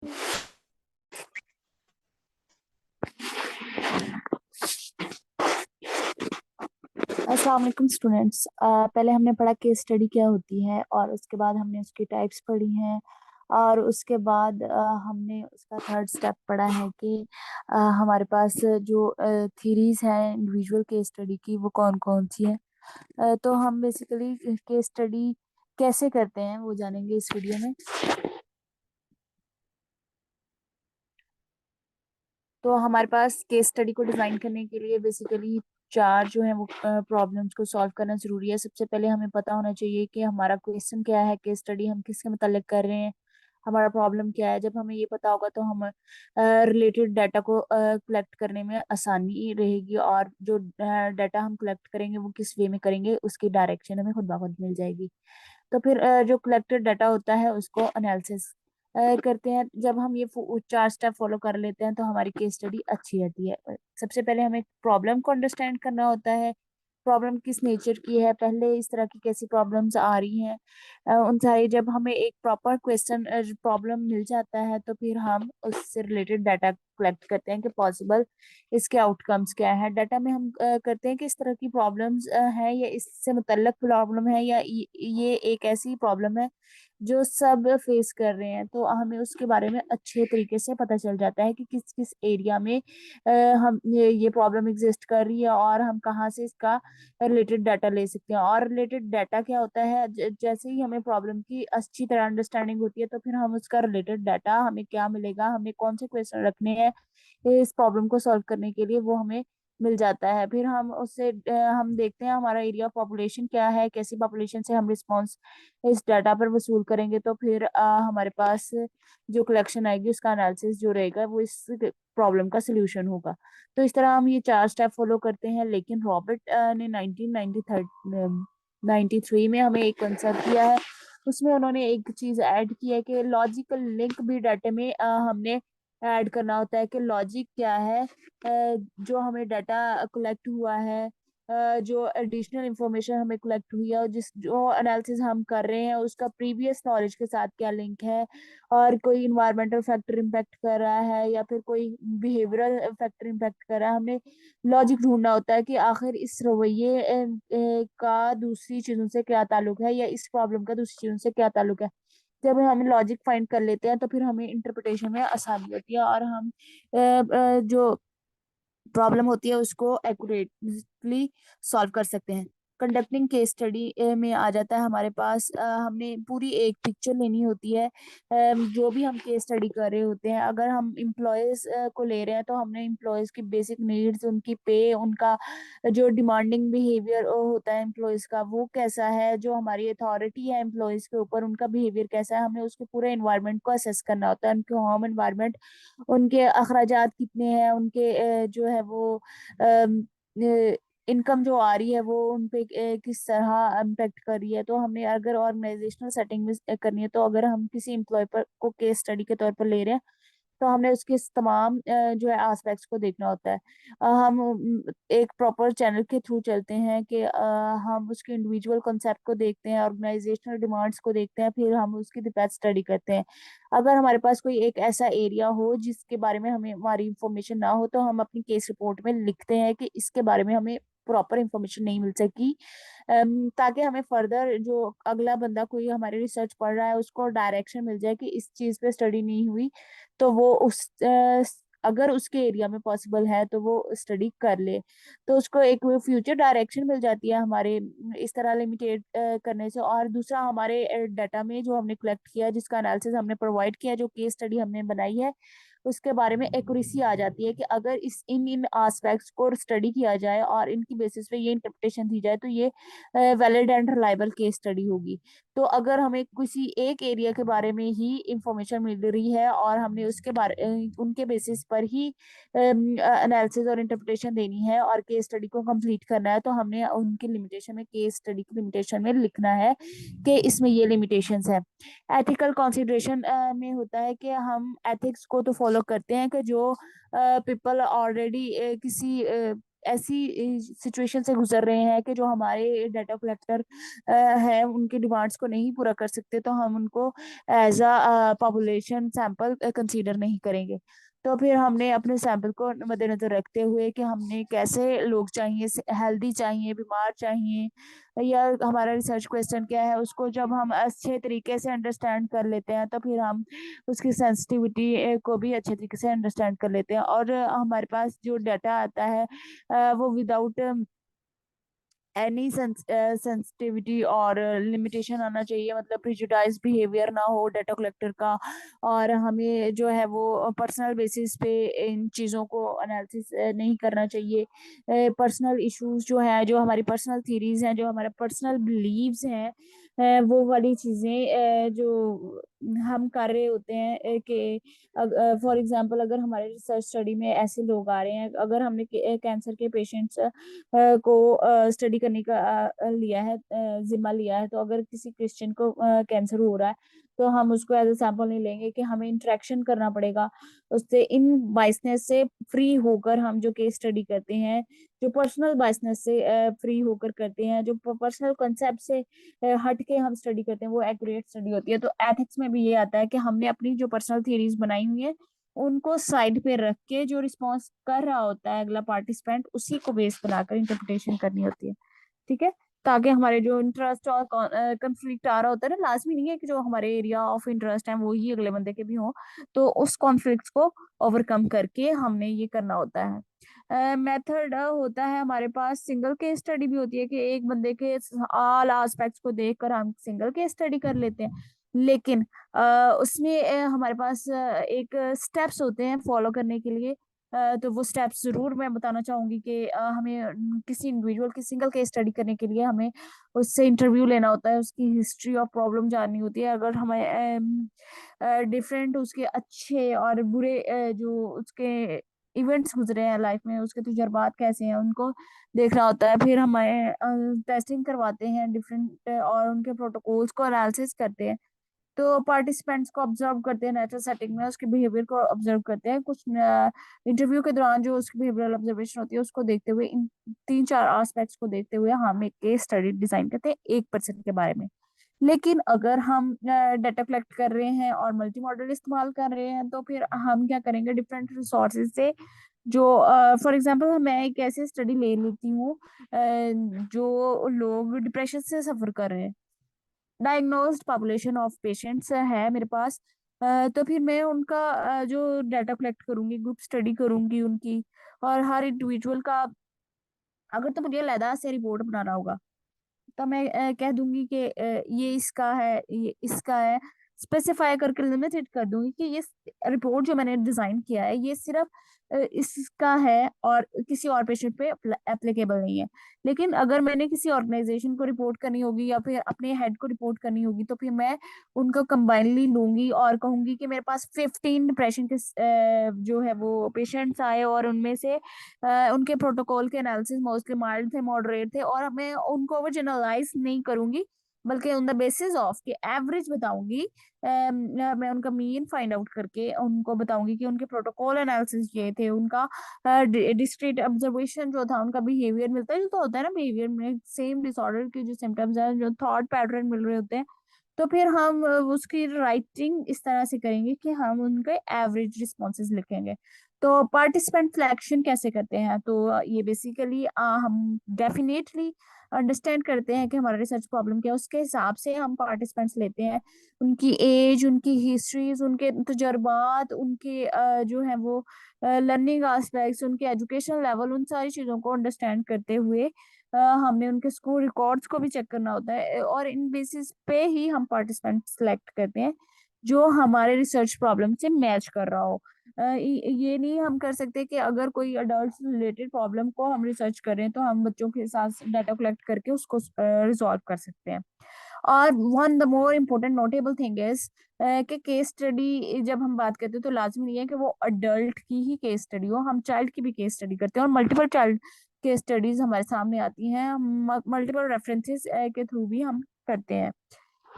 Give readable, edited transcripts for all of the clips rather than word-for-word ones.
अस्सलाम वालेकुम स्टूडेंट्स। पहले हमने पढ़ा केस स्टडी क्या होती है और उसके बाद हमने उसकी टाइप्स पढ़ी हैं। और उसके बाद हमने उसका थर्ड स्टेप पढ़ा है कि हमारे पास जो थीरीज हैं इंडिविजुअल केस स्टडी की वो कौन कौन सी है। तो हम बेसिकली केस स्टडी कैसे करते हैं वो जानेंगे इस वीडियो में। तो हमारे पास केस स्टडी को डिजाइन करने के लिए बेसिकली चार जो है वो प्रॉब्लम्स को सॉल्व करना जरूरी है। सबसे पहले हमें पता होना चाहिए कि हमारा क्वेश्चन क्या है, केस स्टडी हम किसके मतलब कर रहे हैं, हमारा प्रॉब्लम क्या है। जब हमें ये पता होगा तो हम रिलेटेड डाटा को कलेक्ट करने में आसानी रहेगी, और जो डाटा हम कलेक्ट करेंगे वो किस वे में करेंगे उसकी डायरेक्शन हमें खुद ब खुद मिल जाएगी। तो फिर जो कलेक्टेड डाटा होता है उसको एनालिसिस करते हैं। जब हम ये चार स्टेप फॉलो कर लेते हैं तो हमारी केस स्टडी अच्छी रहती है। सबसे पहले हमें प्रॉब्लम को अंडरस्टैंड करना होता है। प्रॉब्लम किस नेचर की है, पहले इस तरह की कैसी प्रॉब्लम्स आ रही हैं, उन सारी। जब हमें एक प्रॉपर क्वेश्चन प्रॉब्लम मिल जाता है तो फिर हम उससे रिलेटेड डाटा कलेक्ट करते हैं कि पॉसिबल इसके आउटकम्स क्या है। डाटा में हम करते हैं कि इस तरह की प्रॉब्लम्स है या इससे मुतल्लक प्रॉब्लम है, या ये एक ऐसी प्रॉब्लम है जो सब फेस कर रहे हैं। तो हमें उसके बारे में अच्छे तरीके से पता चल जाता है कि किस किस एरिया में हम ये प्रॉब्लम एग्जिस्ट कर रही है और हम कहाँ से इसका रिलेटेड डाटा ले सकते हैं। और रिलेटेड डाटा क्या होता है, जैसे ही हमें प्रॉब्लम की अच्छी तरह अंडरस्टैंडिंग होती है तो फिर हम उसका रिलेटेड डाटा हमें क्या मिलेगा, हमें कौन से क्वेश्चन रखने हैं इस प्रॉब्लम को सॉल्व करने के लिए, वो हमें मिल जाता है। फिर हम उससे हम देखते हैं हमारा एरिया ऑफ पॉपुलेशन क्या है, कैसी पॉपुलेशन से हम रिस्पॉन्स इस डाटा पर वसूल करेंगे। तो फिर हमारे पास जो कलेक्शन आएगी उसका एनालिसिस जो रहेगा वो इस प्रॉब्लम का सोल्यूशन होगा। तो इस तरह हम ये चार स्टेप फॉलो करते हैं। लेकिन रॉबर्ट ने 1993 में हमें एक कंसेप्ट दिया है। उसमें उन्होंने एक चीज ऐड की है कि लॉजिकल लिंक भी डाटा में हमने ऐड करना होता है कि लॉजिक क्या है। जो हमें डाटा कलेक्ट हुआ है, जो एडिशनल इंफॉर्मेशन हमें कलेक्ट हुई है और जिस जो एनालिसिस हम कर रहे हैं उसका प्रीवियस नॉलेज के साथ क्या लिंक है, और कोई इन्वायरमेंटल फैक्टर इम्पैक्ट कर रहा है या फिर कोई बिहेवियरल फैक्टर इम्पैक्ट कर रहा है। हमने लॉजिक ढूंढना होता है कि आखिर इस रवैये का दूसरी चीजों से क्या ताल्लुक है, या इस प्रॉब्लम का दूसरी चीजों से क्या ताल्लुक है। जब हम लॉजिक फाइंड कर लेते हैं तो फिर हमें इंटरप्रिटेशन में आसानी होती है और हम जो प्रॉब्लम होती है उसको एक्यूरेटली सॉल्व कर सकते हैं। कंडक्टिंग केस स्टडी में आ जाता है हमारे पास, हमने पूरी एक पिक्चर लेनी होती है। जो भी हम केस स्टडी कर रहे होते हैं, अगर हम एम्प्लॉयज को ले रहे हैं तो हमने एम्प्लॉयज की बेसिक नीड्स, उनकी पे, उनका जो डिमांडिंग बिहेवियर होता है एम्प्लॉयज का वो कैसा है, जो हमारी अथॉरिटी है एम्प्लॉयज के ऊपर उनका बिहेवियर कैसा है, हमने उसके पूरे एनवायरनमेंट को असेस करना होता है। उनके होम एनवायरनमेंट, उनके अखराजात कितने हैं, उनके जो है वो इनकम जो आ रही है वो उन पे किस तरह इम्पेक्ट कर रही है। तो हमने अगर ऑर्गेनाइजेशनल सेटिंग में करनी है तो अगर हम किसी एम्प्लॉय पर को केस स्टडी के तौर पर ले रहे हैं तो हमने उसके इस तमाम जो है एस्पेक्ट्स को देखना होता है। हम एक प्रॉपर चैनल के थ्रू चलते हैं कि हम उसके इंडिविजुअल कॉन्सेप्ट को देखते हैं, ऑर्गेनाइजेशनल डिमांड्स को देखते हैं, फिर हम उसकी डिपेंड स्टडी करते हैं। अगर हमारे पास कोई एक ऐसा एरिया हो जिसके बारे में हमें हमारी इंफॉर्मेशन ना हो तो हम अपनी केस रिपोर्ट में लिखते हैं कि इसके बारे में हमें प्रॉपर इंफॉर्मेशन नहीं मिल सकी, ताकि हमें फर्दर जो अगला बंदा कोई हमारी रिसर्च पढ़ रहा है उसको डायरेक्शन मिल जाए कि इस चीज पे स्टडी नहीं हुई, तो वो उस अगर उसके एरिया में पॉसिबल है तो वो स्टडी कर ले। तो उसको एक फ्यूचर डायरेक्शन मिल जाती है हमारे इस तरह लिमिटेड करने से। और दूसरा, हमारे डाटा में जो हमने कलेक्ट किया, जिसका एनालिसिस हमने प्रोवाइड किया, जो केस स्टडी हमने बनाई है, उसके बारे में एक्यूरेसी आ जाती है कि अगर इस इन इन एस्पेक्ट्स को स्टडी किया जाए और इनकी बेसिस पे ये इंटरप्रिटेशन दी जाए तो ये valid and reliable case study होगी। तो अगर हमें किसी एक एरिया के बारे में ही इंफॉर्मेशन मिल रही है और हमने उसके बारे उनके बेसिस पर ही एनालिसिस और इंटरप्रिटेशन देनी है और केस स्टडी को कंप्लीट करना है, तो हमने उनकी लिमिटेशन में, केस स्टडी की लिमिटेशन में लिखना है कि इसमें ये लिमिटेशंस है। एथिकल कंसिडरेशन में होता है कि हम एथिक्स को तो फॉलो करते हैं कि जो पीपल ऑलरेडी किसी ऐसी सिचुएशन से गुजर रहे हैं कि जो हमारे डाटा कलेक्टर है उनकी डिमांड्स को नहीं पूरा कर सकते, तो हम उनको as a population sample consider नहीं करेंगे। तो फिर हमने अपने सैंपल को मद्देनजर रखते हुए कि हमने कैसे लोग चाहिए, हेल्दी चाहिए, बीमार चाहिए, या हमारा रिसर्च क्वेश्चन क्या है, उसको जब हम अच्छे तरीके से अंडरस्टैंड कर लेते हैं तो फिर हम उसकी सेंसिटिविटी को भी अच्छे तरीके से अंडरस्टैंड कर लेते हैं। और हमारे पास जो डाटा आता है वो विदाउट एनी सेंसिटिविटी और लिमिटेशन आना चाहिए, मतलब प्रिजुडाइज बिहेवियर ना हो डाटा कलेक्टर का। और हमें जो है वो पर्सनल बेसिस पे इन चीज़ों को एनालिसिस नहीं करना चाहिए। पर्सनल इश्यूज जो है, जो हमारी पर्सनल थीरीज हैं, जो हमारे पर्सनल बिलीव्स हैं, वो वाली चीज़ें जो हम कर रहे होते हैं कि फॉर एग्जांपल अगर हमारे रिसर्च स्टडी में ऐसे लोग आ रहे हैं, अगर हमने कैंसर के पेशेंट्स को स्टडी करने का लिया है, जिम्मा लिया है, तो अगर किसी क्रिश्चियन को कैंसर हो रहा है तो हम उसको एज ए सैंपल नहीं लेंगे कि हमें इंटरेक्शन करना पड़ेगा उससे। इन बाइसनेस से फ्री होकर हम जो केस स्टडी करते हैं, जो पर्सनल बाइसनेस से फ्री होकर करते हैं, जो पर्सनल कंसेप्ट से हट के हम स्टडी करते हैं, वो एक्यूरेट स्टडी होती है। तो एथिक्स में भी ये आता है कि हमने अपनी जो पर्सनल थ्योरीज बनाई हुई है उनको साइड पे रख के जो रिस्पॉन्स कर रहा होता है अगला पार्टिसिपेंट, उसी को बेस बनाकर इंटरप्रिटेशन करनी होती है। ठीक है, ताकि हमारे जो इंटरेस्ट और कंफ्लिक्ट आ रहा होता है ना, लाजमी नहीं है कि जो हमारे एरिया ऑफ इंटरेस्ट है वो ही अगले बंदे के भी हो, तो उस कॉन्फ्लिक्ट को ओवरकम करके हमने ये करना होता है। मेथड होता है हमारे पास, सिंगल केस स्टडी भी होती है कि एक बंदे के ऑल एस्पेक्ट्स को देखकर हम सिंगल केस स्टडी कर लेते हैं। लेकिन उसमें हमारे पास एक स्टेप्स होते हैं फॉलो करने के लिए। तो वो स्टेप्स जरूर मैं बताना चाहूंगी कि हमें किसी इंडिविजुअल की सिंगल केस स्टडी करने के लिए हमें उससे इंटरव्यू लेना होता है, उसकी हिस्ट्री ऑफ प्रॉब्लम जाननी होती है। अगर हमें डिफरेंट उसके अच्छे और बुरे जो उसके इवेंट्स गुजरे हैं लाइफ में, उसके तजुर्बात कैसे हैं, उनको देखना होता है। फिर हमें टेस्टिंग करवाते हैं डिफरेंट, और उनके प्रोटोकॉल्स को एनालिसिस करते हैं। तो पार्टिसिपेंट्स को ऑब्जर्व करते हैं नेचुरल सेटिंग में, उसके बिहेवियर को ऑब्जर्व करते हैं। कुछ इंटरव्यू के दौरान जो उसकी बिहेवियरल ऑब्जर्वेशन होती है उसको देखते हुए, इन 3-4 एस्पेक्ट्स को देखते हुए हम एक केस स्टडी डिजाइन करते हैं एक पर्सन के बारे में। लेकिन अगर हम डाटा कलेक्ट कर रहे हैं और मल्टी मॉडल इस्तेमाल कर रहे हैं तो फिर हम क्या करेंगे, डिफरेंट रिसोर्सेज से, जो फॉर एग्जांपल मैं एक ऐसी स्टडी ले लेती हूँ जो लोग डिप्रेशन से सफर कर रहे हैं, डायग्नोज्ड पॉपुलेशन ऑफ पेशेंट्स है मेरे पास। तो फिर मैं उनका जो डाटा कलेक्ट करूंगी, ग्रुप स्टडी करूंगी उनकी, और हर इंडिविजुअल का अगर तो मुझे अलहदा से रिपोर्ट बनाना होगा तो मैं कह दूंगी कि ये इसका है, ये इसका है, स्पेसिफाई करके लिमिटेड कर दूंगी कि ये रिपोर्ट जो मैंने डिजाइन किया है ये सिर्फ इसका है और किसी और पेशेंट पे एप्लीकेबल नहीं है। लेकिन अगर मैंने किसी ऑर्गेनाइजेशन को रिपोर्ट करनी होगी या फिर अपने हेड को रिपोर्ट करनी होगी तो फिर मैं उनको कंबाइनली लूंगी और कहूंगी कि मेरे पास 15 डिप्रेशन के जो है वो पेशेंट्स आए, और उनमें से उनके प्रोटोकॉल के एनालिसिस मोस्टली माइल्ड थे, मॉडरेट थे, और मैं उनको ओवर जनरलाइज नहीं करूंगी बल्कि ऑन द बेसिस ऑफ के एवरेज बताऊंगी। मैं उनका मीन फाइंड आउट करके उनको बताऊंगी कि उनके प्रोटोकॉल एनालिसिस ये थे, उनका डिस्क्रीट ऑब्जर्वेशन जो था, उनका बिहेवियर मिलता है जो तो होता है ना, बिहेवियर में सेम डिसऑर्डर के जो सिम्टम्स हैं, जो थॉट पैटर्न मिल रहे होते हैं। तो फिर हम उसकी राइटिंग इस तरह से करेंगे कि हम उनके एवरेज रिस्पॉन्सेज लिखेंगे। तो पार्टिसिपेंट सिलेक्शन कैसे करते हैं, तो ये बेसिकली हम डेफिनेटली अंडरस्टैंड करते हैं कि हमारा रिसर्च प्रॉब्लम क्या है, उसके हिसाब से हम पार्टिसिपेंट्स लेते हैं। उनकी एज, उनकी हिस्ट्रीज, उनके तजर्बात, उनके जो है वो लर्निंग एस्पेक्ट्स, उनके एजुकेशन लेवल, उन सारी चीज़ों को अंडरस्टैंड करते हुए हमने उनके स्कूल रिकॉर्ड्स को भी चेक करना होता है, और इन बेसिस पे ही हम पार्टिसिपेंट सिलेक्ट करते हैं जो हमारे रिसर्च प्रॉब्लम से मैच कर रहा हो। ये नहीं हम कर सकते कि अगर कोई अडल्ट रिलेटेड प्रॉब्लम को हम रिसर्च करें तो हम बच्चों के साथ डाटा कलेक्ट करके उसको रिजॉल्व कर सकते हैं। और one the more important notable thing is कि केस स्टडी जब हम बात करते हैं तो लाजमी नहीं है कि वो अडल्ट की ही केस स्टडी हो, हम चाइल्ड की भी केस स्टडी करते हैं, और मल्टीपल चाइल्ड केस स्टडीज हमारे सामने आती हैं, मल्टीपल रेफरेंसेस के थ्रू भी हम करते हैं।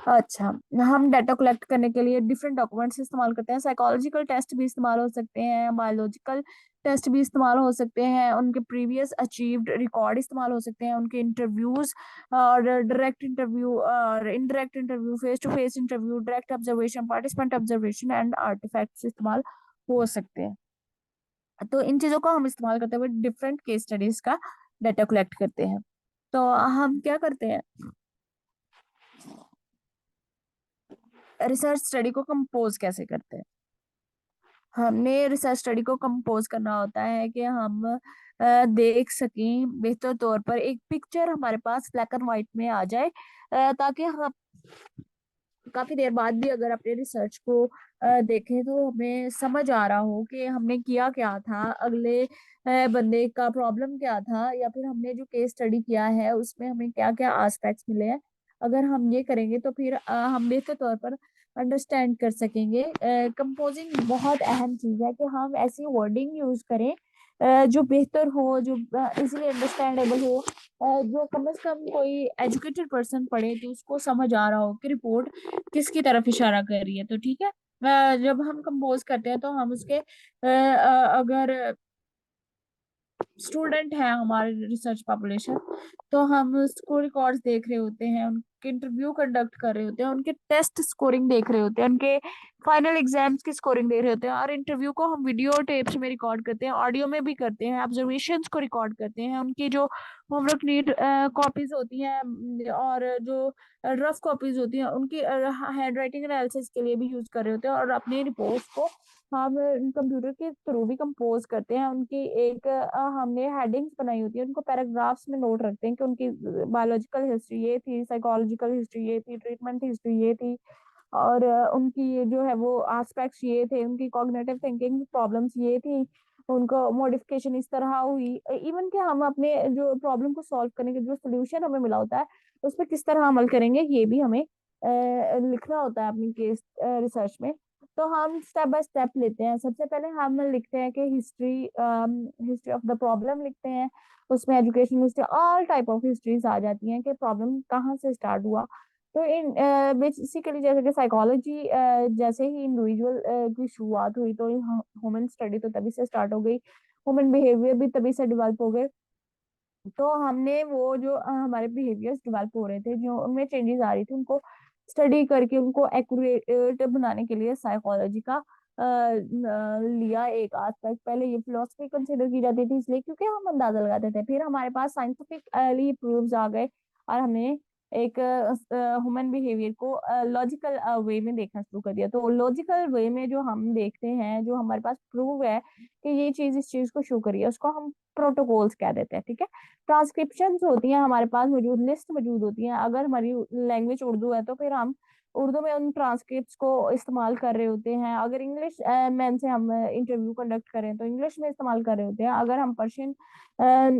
अच्छा, हम डाटा कलेक्ट करने के लिए डिफरेंट डॉक्यूमेंट्स इस्तेमाल करते हैं। साइकोलॉजिकल टेस्ट भी इस्तेमाल हो सकते हैं, बायोलॉजिकल टेस्ट भी इस्तेमाल हो सकते हैं, उनके प्रीवियस अचीव्ड रिकॉर्ड इस्तेमाल हो सकते हैं, उनके इंटरव्यूज और डायरेक्ट इंटरव्यू और indirect interview, face to face interview, direct observation, participant observation and artifacts इस्तेमाल हो सकते हैं। तो इन चीजों को हम इस्तेमाल करते हुए डिफरेंट केस स्टडीज का डाटा कलेक्ट करते हैं। तो हम क्या करते हैं, रिसर्च स्टडी को कंपोज कैसे करते हैं। हमने रिसर्च स्टडी को कंपोज करना होता है कि हम देख सकें बेहतर तौर पर, एक पिक्चर हमारे पास ब्लैक एंड व्हाइट में आ जाए, ताकि हम काफी देर बाद भी अगर अपने रिसर्च को देखें तो हमें समझ आ रहा हो कि हमने किया क्या था, अगले बंदे का प्रॉब्लम क्या था, या फिर हमने जो केस स्टडी किया है उसमें हमें क्या क्या एस्पेक्ट्स मिले हैं। अगर हम ये करेंगे तो फिर हम बेहतर तौर पर अंडरस्टैंड कर सकेंगे। कंपोजिंग बहुत अहम चीज है कि हम ऐसी वर्डिंग यूज करें जो बेहतर हो, जो इजीली अंडरस्टैंडेबल हो, जो कम से कम कोई एजुकेटेड पर्सन पढ़े तो उसको समझ आ रहा हो कि रिपोर्ट किसकी तरफ इशारा कर रही है। तो ठीक है, जब हम कंपोज करते हैं तो हम उसके अगर स्टूडेंट है हमारे रिसर्च पॉपुलेशन, तो हम उसको रिकॉर्ड्स देख रहे होते हैं, उनके इंटरव्यू कंडक्ट कर रहे होते हैं, उनके टेस्ट स्कोरिंग देख रहे होते हैं, उनके फाइनल एग्जाम्स की स्कोरिंग देख रहे होते हैं, और इंटरव्यू को हम वीडियो टेप्स में रिकॉर्ड करते हैं, ऑडियो में भी करते हैं, ऑब्जर्वेशंस को रिकॉर्ड करते हैं, उनकी जो होमवर्क नीड कॉपीज होती हैं और जो रफ कॉपीज होती हैं उनकी हैंड राइटिंग एनालिसिस के लिए भी यूज कर रहे होते हैं, और अपनी रिपोर्ट को हम कंप्यूटर के थ्रू भी कंपोज करते हैं। उनकी एक हमने हेडिंग्स बनाई होती है, उनको पैराग्राफ्स में नोट रखते हैं कि उनकी बायोलॉजिकल हिस्ट्री ये थी, साइकोलॉजिकल हिस्ट्री ये थी, ट्रीटमेंट हिस्ट्री ये थी, और उनकी ये जो है वो एस्पेक्ट्स ये थे, उनकी कॉग्निटिव थिंकिंग प्रॉब्लम्स ये थी, उनको मॉडिफिकेशन इस तरह हुई। इवन कि हम अपने जो प्रॉब्लम को सॉल्व करने के जो सोल्यूशन हमें मिला होता है उस पर किस तरह अमल करेंगे, ये भी हमें लिखना होता है अपनी केस रिसर्च में। तो हम स्टेप बाय स्टेप लेते हैं। सबसे पहले हम लिखते हैं कि history, history of the problem लिखते हैं, उसमें education history, all type of histories आ जाती हैं कि प्रॉब्लम कहाँ से स्टार्ट हुआ। तो इन बेसिकली जैसे कि साइकोलॉजी, जैसे ही इंडिविजुअल की शुरुआत हुई तो ह्यूमन स्टडी तो तभी से स्टार्ट हो गई, ह्यूमन बिहेवियर भी तभी से डेवलप हो गए। तो हमने वो जो हमारे बिहेवियर्स डेवलप हो रहे थे, जो उनमें चेंजेस आ रही थी, उनको स्टडी करके उनको एक्यूरेट बनाने के लिए साइकोलॉजी का लिया एक एस्पेक्ट। पहले ये फिलोसफी कंसिडर की जाती थी इसलिए क्योंकि हम अंदाजा लगाते थे, फिर हमारे पास साइंटिफिकली प्रूफ्स आ गए और हमने एक ह्यूमन बिहेवियर को लॉजिकल वे में देखना शुरू कर दिया। तो लॉजिकल वे में जो हम देखते हैं, जो हमारे पास प्रूव है कि ये चीज इस चीज को शो करी है, उसको हम प्रोटोकॉल्स कह देते हैं। ठीक है, ट्रांसक्रिप्शंस होती हैं हमारे पास मौजूद, लिस्ट मौजूद होती हैं। अगर हमारी लैंग्वेज उर्दू है तो फिर हम उर्दू में उन ट्रांसक्रिप्ट्स को इस्तेमाल कर रहे होते हैं। अगर इंग्लिश मैन से हम इंटरव्यू कंडक्ट करें तो इंग्लिश में इस्तेमाल कर रहे होते हैं। अगर हम पर्शियन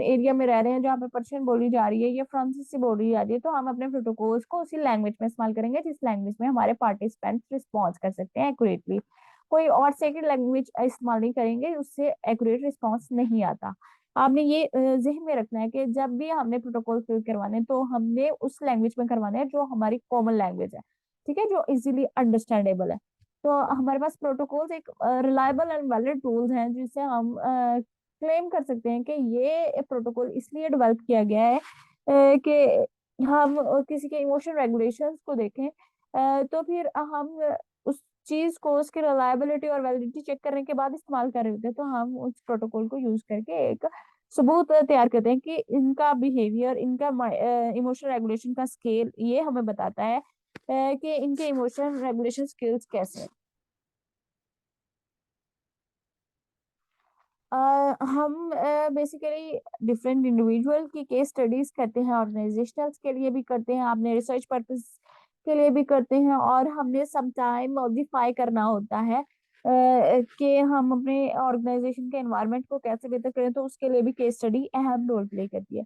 एरिया में रह रहे हैं जहाँ पे पर्शियन बोली जा रही है या फ्रांसीसी बोली जा रही है, तो हम अपने प्रोटोकॉल्स को उसी लैंग्वेज में इस्तेमाल करेंगे जिस लैंग्वेज में हमारे पार्टिसिपेंट्स रिस्पॉन्स कर सकते हैं एक्यूरेटली। कोई और सेकंड लैंग्वेज इस्तेमाल नहीं करेंगे, उससे एक्यूरेट रिस्पॉन्स नहीं आता। आपने ये जहन में रखना है कि जब भी हमने प्रोटोकॉल फिल करवाने तो हमने उस लैंग्वेज में करवाने हैं जो हमारी कॉमन लैंग्वेज है, ठीक है, जो इजीली अंडरस्टैंडेबल है। तो हमारे पास प्रोटोकॉल्स एक रिलायबल एंड वैलिड टूल्स हैं जिससे हम क्लेम कर सकते हैं कि ये प्रोटोकॉल इसलिए डेवलप किया गया है कि हम किसी के इमोशन रेगुलेशंस को देखें, तो फिर हम उस चीज को उसकी रिलायबिलिटी और वैलिडिटी चेक करने के बाद इस्तेमाल कर रहे होते हैं। तो हम उस प्रोटोकॉल को यूज करके एक सबूत तैयार करते हैं कि इनका बिहेवियर, इनका इमोशन रेगुलेशन का स्केल ये हमें बताता है कि इनके इमोशन रेगुलेशन स्किल्स कैसे हैं। हम बेसिकली डिफरेंट इंडिविजुअल की केस स्टडीज करते हैं, ऑर्गेनाइजेशनल्स के लिए भी करते हैं, आपने रिसर्च पर्पस के लिए भी करते हैं, और हमने सम टाइम मॉडिफाई करना होता है कि हम अपने ऑर्गेनाइजेशन के एनवायरनमेंट को कैसे बेहतर करें, तो उसके लिए भी केस स्टडी अहम रोल प्ले करती है।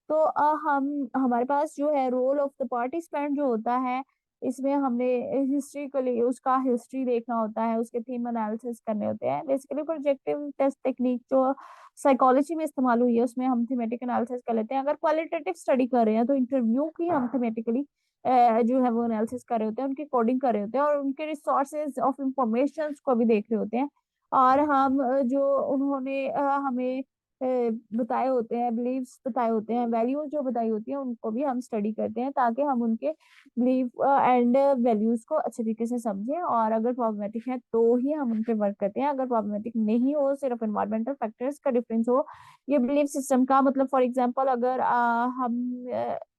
तो हम हमारे पास जो है रोल ऑफ द पार्टिसिपेंट जो होता है, इसमें हमने हिस्ट्री को लिए उसका हिस्ट्री देखना होता है, उसके थीम एनालिसिस करने होते हैं। बेसिकली प्रोजेक्टिव टेस्ट टेक्निक जो साइकोलॉजी में इस्तेमाल हुई है उसमें हम थीमेटिक एनालिसिस कर लेते हैं। अगर क्वालिटेटिव स्टडी कर रहे हैं तो इंटरव्यू की हम थीमेटिकली जो है वो एनालिसिस कर रहे होते हैं, उनकी कोडिंग कर रहे होते हैं और उनके रिसोर्सेज ऑफ इंफॉर्मेशन को भी देख रहे होते हैं। और हम जो उन्होंने हमें बताए होते हैं, बिलीव्स बताए होते हैं, वैल्यूज जो बताई होती हैं, उनको भी हम स्टडी करते हैं ताकि हम उनके बिलीव एंड वैल्यूज को अच्छे तरीके से समझें। और अगर प्रॉब्लमेटिक है तो ही हम उन पे वर्क करते हैं। अगर प्रॉब्लमेटिक नहीं हो, सिर्फ एनवायरमेंटल फैक्टर्स का डिफरेंस हो, ये बिलीफ सिस्टम का मतलब, फॉर एग्जांपल अगर हम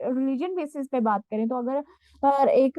रिलीजन बेसिस पे बात करें, तो अगर एक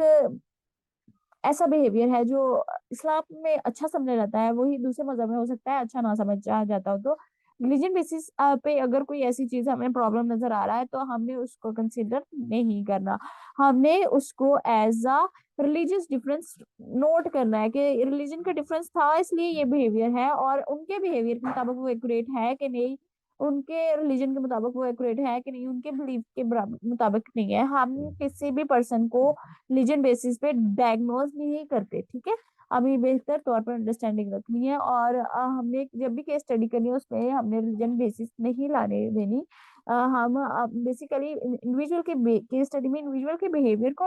ऐसा बिहेवियर है जो इस्लाम में अच्छा समझा जाता है, वही दूसरे मजहब में हो सकता है अच्छा ना समझा जाता हो। तो रिलीजन बेसिस पे अगर कोई ऐसी चीज हमें प्रॉब्लम नजर आ रहा है, तो हमने उसको कंसिडर नहीं करना। हमने उसको as a religious difference note करना है कि रिलीजन का डिफरेंस था इसलिए ये बिहेवियर है, और उनके बिहेवियर के मुताबिक वो एक्यूरेट है कि नहीं, उनके रिलीजन के मुताबिक वो एक्यूरेट है कि नहीं, उनके बिलीफ के मुताबिक नहीं है। हम किसी भी पर्सन को रिलीजन बेसिस पे डायग्नोज नहीं करते, ठीक है। हमें बेहतर तौर पर अंडरस्टैंडिंग रखनी है, और हमने जब भी केस स्टडी करनी है उसमें हमने रिलीजन बेसिस नहीं लाने देनी। हम बेसिकली इंडिविजुअल के केस स्टडी में इंडिविजुअल के बिहेवियर को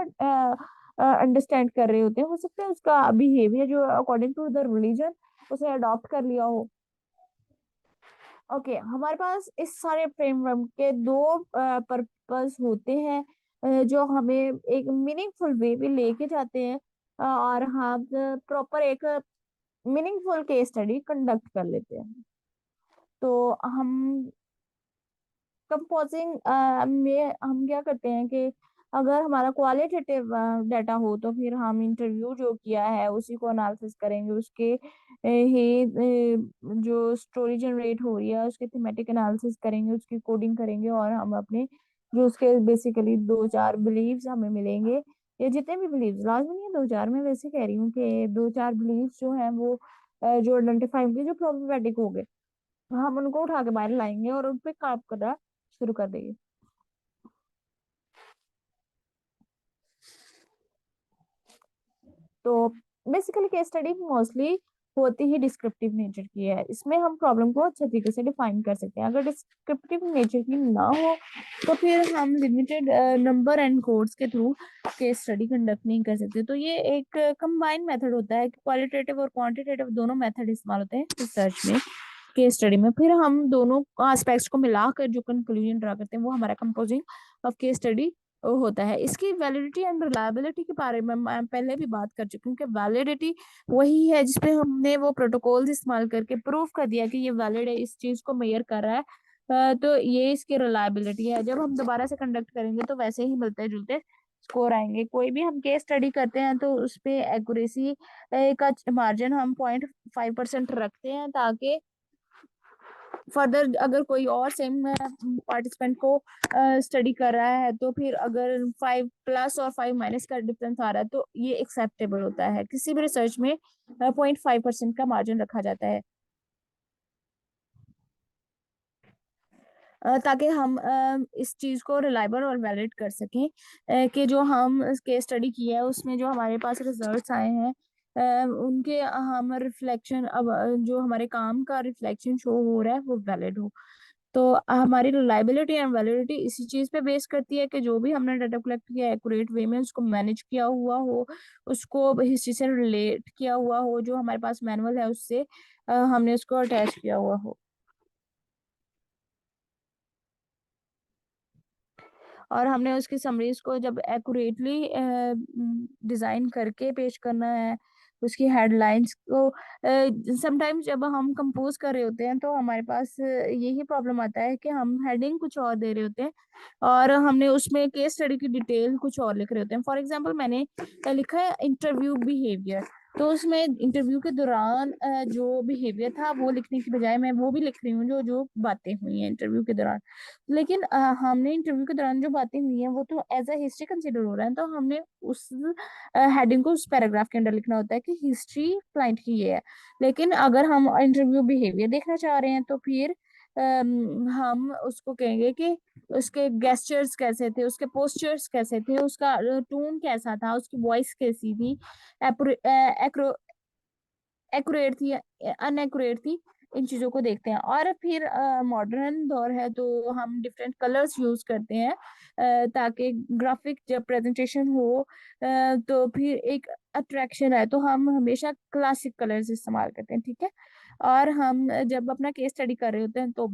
अंडरस्टैंड कर रहे होते हैं। हो सकता है उसका बिहेवियर जो अकॉर्डिंग टू द रिलीजन उसे अडॉप्ट कर लिया हो। ओके, हमारे पास इस सारे फ्रेमवर्क के दो पर्पस होते हैं, जो हमें एक मीनिंगफुल वे में लेके जाते हैं, और हम प्रॉपर एक मीनिंगफुल केस स्टडी कंडक्ट कर लेते हैं। तो हम कंपोजिंग में हम क्या करते हैं कि अगर हमारा क्वालिटेटिव डाटा हो, तो फिर हम इंटरव्यू जो किया है उसी को एनालिसिस करेंगे, उसके ही जो स्टोरी जनरेट हो रही है उसके थीमेटिक एनालिसिस करेंगे, उसकी कोडिंग करेंगे, और हम अपने जो उसके बेसिकली दो चार बिलीव्स हमें मिलेंगे, या जितने भी बिलीव्स, लाजमी नहीं है दो चार, मैं वैसे कह रही हूँ कि दो चार बिलीव्स जो हैं वो जो आइडेंटिफाई होंगे, जो प्रॉब्लमेटिक हो गए, हम उनको उठा के बाहर लाएंगे और उन पे काम करना शुरू कर देंगे। तो बेसिकली केस स्टडी मोस्टली होती ही डिस्क्रिप्टिव नेचर की है। इसमें हम प्रॉब्लम को अच्छे तरीके से डिफाइन कर सकते हैं। अगर डिस्क्रिप्टिव नेचर की ना हो, तो फिर हम लिमिटेड नंबर एंड कोड्स के थ्रू केस स्टडी कंडक्ट नहीं कर सकते। तो ये एक कंबाइंड मेथड होता है, क्वालिटेटिव और क्वांटिटेटिव दोनों मेथड इस्तेमाल होते हैं रिसर्च में, केस स्टडी में। फिर हम दोनों एस्पेक्ट्स को मिलाकर जो कंक्लूजन ड्रा करते हैं वो हमारा कंपोजिंग ऑफ केस स्टडी होता है। इसकी वैलिडिटी एंड रिलायबिलिटी के बारे में मैं पहले भी बात कर चुकी हूँ कि वैलिडिटी वही है जिसपे हमने वो प्रोटोकॉल्स इस्तेमाल करके प्रूव कर दिया कि ये वैलिड है, इस चीज को मेजर कर रहा है। तो ये इसकी रिलायबिलिटी है। जब हम दोबारा से कंडक्ट करेंगे तो वैसे ही मिलते जुलते स्कोर आएंगे। कोई भी हम केस स्टडी करते हैं तो उस पे एक्यूरेसी का मार्जिन हम 0.5% रखते हैं, ताकि फर्दर अगर कोई और सेम पार्टिसिपेंट को स्टडी कर रहा है, तो फिर अगर 5+ और 5- का डिफरेंस आ रहा है, तो ये एक्सेप्टेबल होता है। किसी भी रिसर्च में 0.5% का मार्जिन रखा जाता है, ताकि हम इस चीज को रिलायबल और वैलिड कर सकें, कि जो हम केस स्टडी किया है उसमें जो हमारे पास रिजल्ट्स आए हैं, उनके हम रिफ्लेक्शन, अब जो हमारे काम का रिफ्लेक्शन शो हो रहा है वो वैलिड हो। तो हमारी रिलायबिलिटी एंड वैलिडिटी इसी चीज पे बेस करती है कि जो भी हमने डाटा कलेक्ट किया एक्यूरेट वे में उसको मैनेज किया हुआ हो, उसको हिस्ट्री से रिलेट किया हुआ हो, जो हमारे पास मैनुअल है उससे हमने उसको अटैच किया हुआ हो, और हमने उसकी समरीज को जब एक्यूरेटली डिजाइन करके पेश करना है, उसकी हेडलाइंस को। समटाइम्स जब हम कंपोज कर रहे होते हैं तो हमारे पास यही प्रॉब्लम आता है कि हम हेडिंग कुछ और दे रहे होते हैं, और हमने उसमें केस स्टडी की डिटेल कुछ और लिख रहे होते हैं। फॉर एग्जांपल मैंने लिखा है इंटरव्यू बिहेवियर, तो उसमें इंटरव्यू के दौरान जो बिहेवियर था वो लिखने की बजाय मैं वो भी लिख रही हूँ जो जो बातें हुई हैं इंटरव्यू के दौरान। लेकिन हमने इंटरव्यू के दौरान जो बातें हुई हैं वो तो एज अ हिस्ट्री कंसिडर हो रहा है, तो हमने उस हेडिंग को उस पैराग्राफ के अंदर लिखना होता है कि हिस्ट्री क्लाइंट की ये है। लेकिन अगर हम इंटरव्यू बिहेवियर देखना चाह रहे हैं, तो फिर हम उसको कहेंगे कि उसके गेस्चर्स कैसे थे, उसके पोस्चर्स कैसे थे, उसका टोन कैसा था, उसकी वॉइस कैसी थी, एक्यूरेट थी, अनएक्यूरेट थी, इन चीजों को देखते हैं। और फिर मॉडर्न दौर है तो हम डिफरेंट कलर्स यूज करते हैं ताकि ग्राफिक जब प्रेजेंटेशन हो तो फिर एक अट्रैक्शन है, तो हम हमेशा क्लासिक कलर्स इस्तेमाल करते हैं, ठीक है। और हम जब अपना केस स्टडी कर रहे होते हैं तो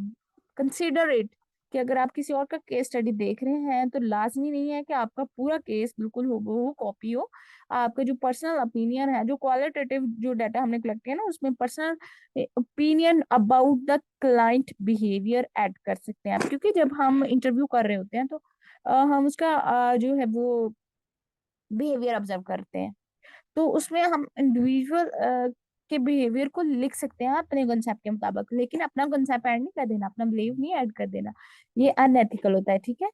कंसिडर इट कि अगर आप किसी और का केस स्टडी देख रहे हैं तो लाजमी नहीं है कि आपका पूरा केस बिल्कुल हूबहू कॉपी हो। आपका जो पर्सनल ओपिनियन है, जो क्वालिटेटिव जो डाटा हमने कलेक्ट किया ना, उसमें personal opinion about the client behaviour add कर सकते हैं आप, क्योंकि जब हम इंटरव्यू कर रहे होते हैं तो हम उसका जो है वो बिहेवियर ऑब्जर्व करते हैं। तो उसमें हम इंडिविजुअल के बिहेवियर को लिख सकते हैं अपने कंसेप्ट के मुताबिक, लेकिन अपना कंसेप्ट ऐड नहीं कर देना, अपना बिलीव नहीं ऐड कर देना। ये अनएथिकल होता है, ठीक है।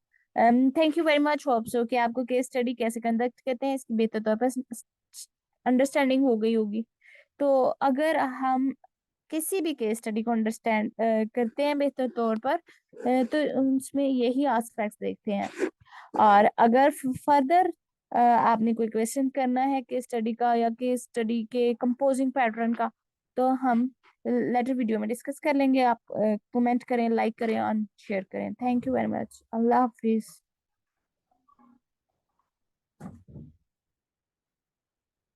Thank you very much. Hope so कि आपको केस स्टडी कैसे कंडक्ट करते हैं इसकी बेहतर तौर पर अंडरस्टैंडिंग हो गई होगी। तो अगर हम किसी भी केस स्टडी को अंडरस्टैंड करते हैं बेहतर तौर पर तो उसमें यही एस्पेक्ट्स देखते हैं। और अगर फर्दर आपने कोई क्वेश्चन करना है केस स्टडी का या केस स्टडी के कंपोजिंग पैटर्न का, तो हम लेटर वीडियो में डिस्कस कर लेंगे। आप कमेंट करें, लाइक करें और शेयर करें। Thank you very much. Allah Hafiz.